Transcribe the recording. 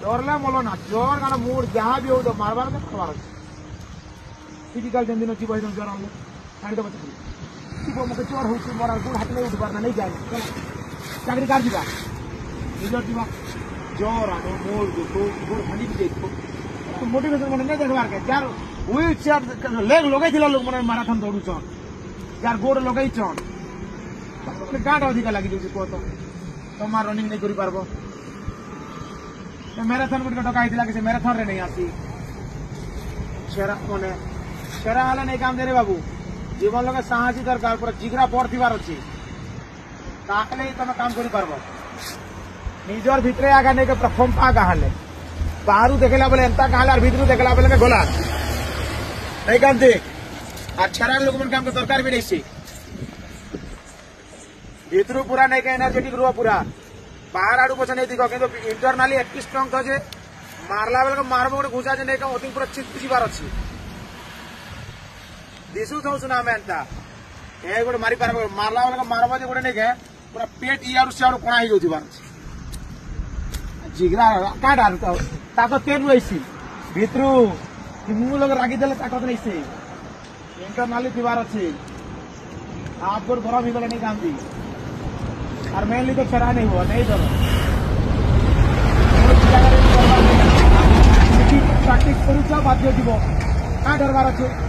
डरला मोलो ना जोर गाना मूड जहाँ भी हो तो मारबार तो मारबार फिजिकल जन दिन जीव एकदम जोर आनलो छाड़ी दो बच्चे जीव मते चोर हो मोर गुड़ हाथ में उठबार ना नहीं जाए चाकरी कार जीवा निजर जीवा जोर आनो मूड तो गुड़ खाली भी देखो तो मोटिवेशन मन नहीं देखबार के यार व्हील चेयर लेग लगाई थिला लोग मन मैराथन दौड़ू छन यार गोड़ लगाई छन गाँठ अधिक लगी जाऊँ कह तो तुम रनिंग नहीं कर मैराथन गोटे डकाई कि मैराथन रे नहीं आसी छेरा मैंने छेरा हेल्ला नहीं काम दे बाबू जीवन लगे साहसी दरकार पूरा जिगरा पड़ थी अच्छी तुम काम कर निजर भितर आगा नहीं पूरा फंपा गाँले बाहर देखला बेले एंता गाँले भितर देखला बेले गोला नहीं काम देख और छेरा लोग मन काम के दरकार भी नहीं सी भितर पूरा नहीं के एनर्जेटिक रुह पूरा बाहर आड़ू पछा नहीं दिख कि इंटरनाली एत स्ट्रंग था मारला बेल मारब गोटे घुसा जे नहीं अति पूरा चित्ती जीवार अच्छी दिशु था सुना मैं एंता ये गोटे मारी पार मारला बेल मारब जे गोटे नहीं के पूरा पेट इारू सियाड़ू कणा हो जाऊँ जिगरा काटा तेल रही भितर मुँह लोग रागिदेले ताकत नहीं से इंटरनाली थीबार अच्छी आप गोट गरम ही गले नहीं काम दी और मेनली तो छेरा नहीं हुआ नहीं डर प्रैक्टिस करूँ बाध्य जीव क्या डरबार अच्छे